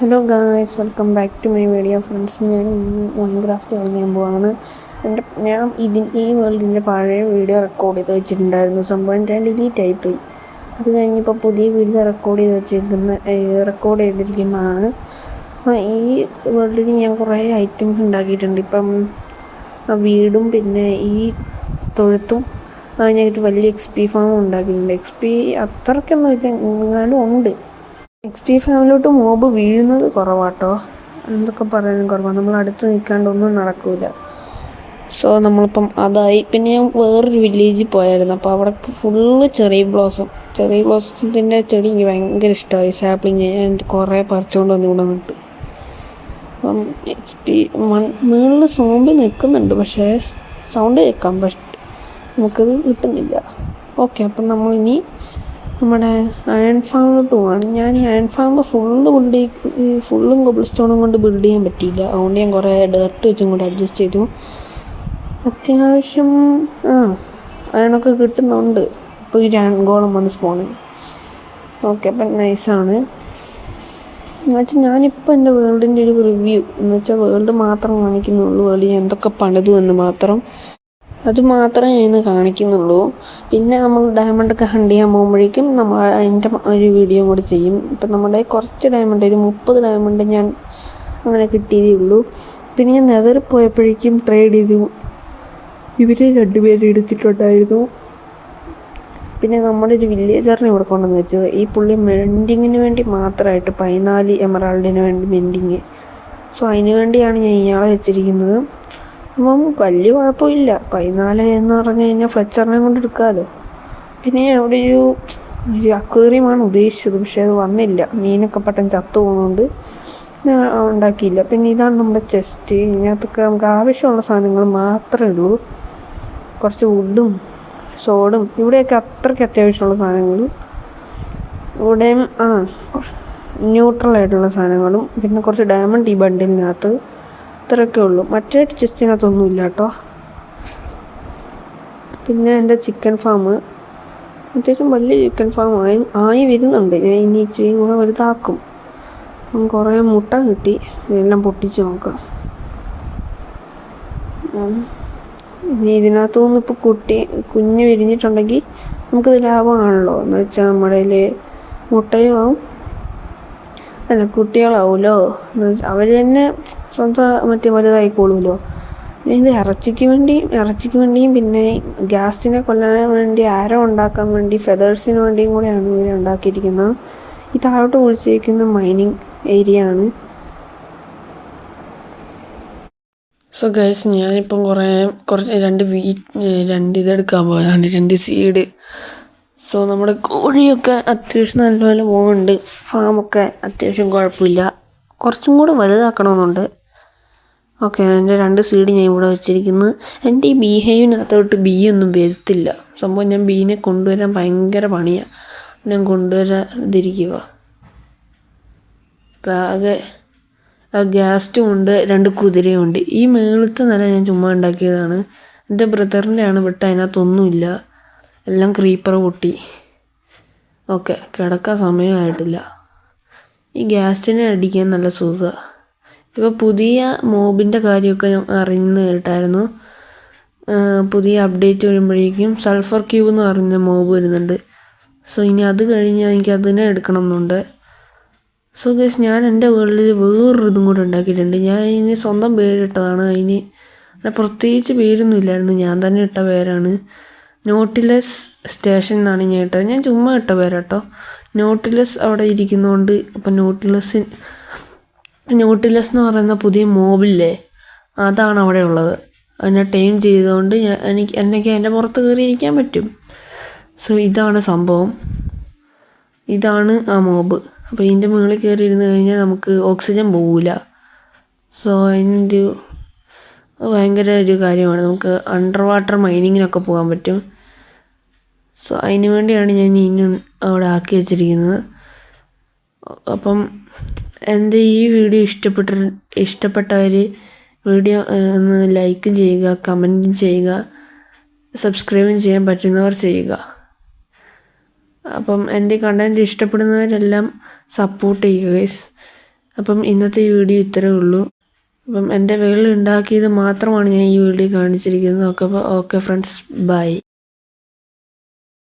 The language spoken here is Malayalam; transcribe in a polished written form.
Hello guys, welcome back to my video friends. ഞാൻ ഇന്ന് മൈൻക്രാഫ്റ്റ് കളിക്കാൻ പോവാണ്. ഞാൻ ഈ വേൾഡിൻ്റെ പഴയ വീഡിയോ റെക്കോർഡ് ചെയ്ത് വെച്ചിട്ടുണ്ടായിരുന്നു. സംഭവം ഞാൻ ഡിലീറ്റ് ആയിപ്പോയി. അത് കഴിഞ്ഞിപ്പോൾ പുതിയ വീഡിയോ റെക്കോർഡ് ചെയ്തിരിക്കുന്നതാണ്. ഈ വേൾഡിൽ ഞാൻ കുറേ ഐറ്റംസ് ഉണ്ടാക്കിയിട്ടുണ്ട്. ഇപ്പം വീടും പിന്നെ ഈ തൊഴുത്തും അതിനായിട്ട് വലിയ XP ഫാമും ഉണ്ടാക്കിയിട്ടുണ്ട്. XP അത്രയ്ക്കൊന്നും ഇല്ല, എന്നാലും ഉണ്ട്. XP ഫാമിലോട്ട് മോബ് വീഴുന്നത് കുറവാട്ടോ. എന്തൊക്കെ പറയാനും കുറവാണ്. നമ്മൾ അടുത്ത് നിൽക്കാണ്ടൊന്നും നടക്കില്ല. സോ നമ്മളിപ്പം അതായി. പിന്നെ ഞാൻ വേറൊരു വില്ലേജിൽ പോയായിരുന്നു. അപ്പോൾ അവിടെ ഫുള്ള് ചെറിയ ബ്ലോസത്തിൻ്റെ ചെടി എനിക്ക് ഭയങ്കര ഇഷ്ടമായി. സാപ്ലിങ് ഞാൻ കുറേ പറിച്ചുകൊണ്ട് വന്ന് ഇവിടെ നട്ടു. അപ്പം മുകളിൽ സോമ്പി നിൽക്കുന്നുണ്ട്, പക്ഷേ സൗണ്ട് കേൾക്കാം, പക്ഷെ നമുക്കത് കിട്ടുന്നില്ല. ഓക്കെ, അപ്പം നമ്മളിനി നമ്മുടെ അയൺ ഫാമിലോട്ട് പോവാണ്. ഞാൻ ഈ അയൺ ഫാം ഫുള്ളും കൊബിൾ സ്റ്റോണും കൊണ്ട് ബിൽഡ് ചെയ്യാൻ പറ്റിയില്ല. അതുകൊണ്ട് ഞാൻ കുറേ ഡർട്ട് വെച്ചും കൂടെ അഡ്ജസ്റ്റ് ചെയ്തു. അത്യാവശ്യം അയണൊക്കെ കിട്ടുന്നുണ്ട്. ഇപ്പോൾ ഈ ഗോളം വന്ന് സ്പോണ്. ഓക്കെ, അപ്പം നൈസാണ്. എന്നുവെച്ചാൽ ഞാനിപ്പോൾ എൻ്റെ വേൾഡിൻ്റെ ഒരു റിവ്യൂ വേൾഡ് മാത്രം കാണിക്കുന്നുള്ളൂ. വേൾഡ് ഞാൻ എന്തൊക്കെ പണിതു എന്ന് മാത്രം. അത് മാത്രമേ ഞാൻ ഇന്ന് കാണിക്കുന്നുള്ളൂ. പിന്നെ നമ്മൾ ഡയമണ്ടൊക്കെ ഹണ്ട് ചെയ്യാൻ പോകുമ്പോഴേക്കും നമ്മൾ അതിൻ്റെ ഒരു വീഡിയോ കൂടി ചെയ്യും. ഇപ്പം നമ്മുടെ കുറച്ച് ഡയമണ്ട്, ഒരു 30 ഡയമണ്ട് ഞാൻ അങ്ങനെ കിട്ടിയതേ ഉള്ളൂ. പിന്നെ ഞാൻ നെതറിൽ പോയപ്പോഴേക്കും ട്രേഡ് ചെയ്തു. ഇവർ 2 പേര് എടുത്തിട്ടുണ്ടായിരുന്നു. പിന്നെ നമ്മുടെ ഒരു വില്ലേജറിനെ ഇവിടെ കൊണ്ടുവന്ന് വെച്ചത്. ഈ പുള്ളി മെൻഡിങ്ങിന് വേണ്ടി മാത്രമായിട്ട് 14 എമറാൾഡിന് വേണ്ടി മെൻഡിങ്. സോ അതിന് വേണ്ടിയാണ് ഞാൻ ഇയാളെ വെച്ചിരിക്കുന്നത്. അപ്പം വലിയ കുഴപ്പമില്ല. 14 എന്ന് പറഞ്ഞു കഴിഞ്ഞാൽ ഫ്ലെച്ചറിനെ കൊണ്ട് എടുക്കാമല്ലോ. പിന്നെ അവിടെ ഒരു അക്വേറിയമാണ് ഉദ്ദേശിച്ചത്, പക്ഷേ അത് വന്നില്ല. മീനൊക്കെ പെട്ടെന്ന് ചത്തു പോകുന്നതുകൊണ്ട് ഞാൻ ഉണ്ടാക്കിയില്ല. പിന്നെ ഇതാണ് നമ്മുടെ ചെസ്റ്റ്. ഇതിനകത്തൊക്കെ നമുക്ക് ആവശ്യമുള്ള സാധനങ്ങൾ മാത്രമേ ഉള്ളൂ. കുറച്ച് വുഡും സോഡും ഇവിടെയൊക്കെ അത്രയ്ക്ക് അത്യാവശ്യമുള്ള സാധനങ്ങൾ. ഇവിടെയും ന്യൂട്രലായിട്ടുള്ള സാധനങ്ങളും പിന്നെ കുറച്ച് ഡയമണ്ട് ഈ ബണ്ടിലിനകത്ത്. ഇത്രയൊക്കെ ഉള്ളൂ. മറ്റേ ചെസ്റ്റിനകത്തൊന്നും ഇല്ല കേട്ടോ. പിന്നെ എൻ്റെ ചിക്കൻ ഫാം അത്യാവശ്യം വലിയ ചിക്കൻ ഫാം ആയി വരുന്നുണ്ട്. ഞാൻ ഇനി ഇച്ചിരി കൂടെ വലുതാക്കും. കുറേ മുട്ട കിട്ടി, ഇതെല്ലാം പൊട്ടിച്ച് നോക്കാം. ഇനി ഇതിനകത്തുനിന്ന് ഇപ്പോൾ കുഞ്ഞ് വിരിഞ്ഞിട്ടുണ്ടെങ്കിൽ നമുക്കത് ലാഭമാണല്ലോ. എന്ന് വെച്ചാൽ നമ്മുടെ മുട്ടയും ആവും, കുട്ടികളാവുമല്ലോ. എന്ന് വെച്ചാൽ അവർ തന്നെ സ്വന്തം വലുതായിക്കോളുമല്ലോ. ഇത് ഇറച്ചിക്ക് വേണ്ടിയും പിന്നെ ഗ്യാസിനെ കൊല്ലാൻ വേണ്ടി ആരോ ഉണ്ടാക്കാൻ വേണ്ടി ഫെതേഴ്സിന് വേണ്ടിയും കൂടെയാണ് ഇവർ ഉണ്ടാക്കിയിരിക്കുന്നത്. ഈ താഴോട്ട് കുഴിച്ചിരിക്കുന്ന മൈനിങ് ഏരിയ ആണ്. സോ ഗൈസ്, ഞാനിപ്പം രണ്ട് ഇതെടുക്കാൻ പോയതാണ്, 2 സീഡ്. സോ നമ്മുടെ കോഴിയൊക്കെ അത്യാവശ്യം നല്ലപോലെ പോകുന്നുണ്ട്. ഫാമൊക്കെ അത്യാവശ്യം കുഴപ്പമില്ല. കുറച്ചും കൂടെ വലുതാക്കണമെന്നുണ്ട്. ഓക്കെ, എൻ്റെ 2 സീഡ് ഞാൻ ഇവിടെ വെച്ചിരിക്കുന്നു. എൻ്റെ ഈ ബീഹൈവിനകത്തോട്ട് ഒന്നും വരത്തില്ല. സംഭവം ഞാൻ ബീനെ കൊണ്ടുവരാൻ ഭയങ്കര പണിയാണ്. ഞാൻ കൊണ്ടുവരാതിരിക്കുക. ഇപ്പം ആകെ ഗ്യാസ്റ്റും ഉണ്ട്, 2 കുതിരയുണ്ട്. ഈ മേളത്തെ നില ഞാൻ ചുമ്മാ ഉണ്ടാക്കിയതാണ്. എൻ്റെ ബ്രദറിൻ്റെ ആണ്, ബട്ട് അതിനകത്തൊന്നുമില്ല. എല്ലാം ക്രീപ്പർ പൊട്ടി. ഓക്കെ, കിടക്കാൻ സമയമായിട്ടില്ല. ഈ ഗ്യാസിനെ അടിക്കാൻ നല്ല സുഖമാണ്. ഇപ്പോൾ പുതിയ മോബിൻ്റെ കാര്യമൊക്കെ ഞാൻ അറിഞ്ഞു കേട്ടായിരുന്നു. പുതിയ അപ്ഡേറ്റ് വരുമ്പോഴേക്കും സൾഫർ ക്യൂബ് എന്ന് പറഞ്ഞ മോബ് വരുന്നുണ്ട്. സോ ഇനി അത് കഴിഞ്ഞാൽ എനിക്ക് അതിനെ എടുക്കണം എന്നുണ്ട്. സോ ഗൈസ്, ഞാൻ എൻ്റെ വേൾഡിൽ വേറൊരിതും കൂടെ ഉണ്ടാക്കിയിട്ടുണ്ട്. ഞാൻ ഇനി സ്വന്തം പേരിട്ടതാണ്. അതിന് പ്രത്യേകിച്ച് പേരൊന്നും ഇല്ലായിരുന്നു, ഞാൻ തന്നെ ഇട്ട പേരാണ്. നോട്ടിലസ് സ്റ്റേഷൻ എന്നാണ് ഞാൻ ഇട്ടത്. ഞാൻ ചുമ്മാ ഇട്ട പേരാട്ടോ. നോട്ടിലസ് അവിടെ ഇരിക്കുന്നതുകൊണ്ട്. അപ്പം നോട്ടിലസ് എന്ന് പറയുന്ന പുതിയ മോബില്ലേ, അതാണ് അവിടെ ഉള്ളത്. അതിനെ ടൈം ചെയ്തുകൊണ്ട് എനിക്ക് അതിൻ്റെ പുറത്ത് കയറിയിരിക്കാൻ പറ്റും. സോ ഇതാണ് സംഭവം, ഇതാണ് ആ മോബ്. അപ്പോൾ ഇതിൻ്റെ മുകളിൽ കയറി ഇരുന്ന് കഴിഞ്ഞാൽ നമുക്ക് ഓക്സിജൻ പോവില്ല. സോ അതിൻ്റെ ഭയങ്കര ഒരു കാര്യമാണ്. നമുക്ക് അണ്ടർ വാട്ടർ മൈനിങ്ങിനൊക്കെ പോകാൻ പറ്റും. സോ അതിന് വേണ്ടിയാണ് ഞാൻ ഇനി അവിടെ ആക്കി വെച്ചിരിക്കുന്നത്. അപ്പം എൻ്റെ ഈ വീഡിയോ ഇഷ്ടപ്പെട്ടവർ വീഡിയോ ഒന്ന് ലൈക്കും ചെയ്യുക, കമൻറ്റും ചെയ്യുക, സബ്സ്ക്രൈബും ചെയ്യാൻ പറ്റുന്നവർ ചെയ്യുക. അപ്പം എൻ്റെ കണ്ടൻറ്റ് ഇഷ്ടപ്പെടുന്നവരെല്ലാം സപ്പോർട്ട് ചെയ്യുക ഗൈസ്. അപ്പം ഇന്നത്തെ ഈ വീഡിയോ ഇത്രയേ ഉള്ളൂ. അപ്പം എൻ്റെ വീട്ടിൽ ഉണ്ടാക്കിയത് മാത്രമാണ് ഞാൻ ഈ വീഡിയോ കാണിച്ചിരിക്കുന്നത്. Okay friends, by.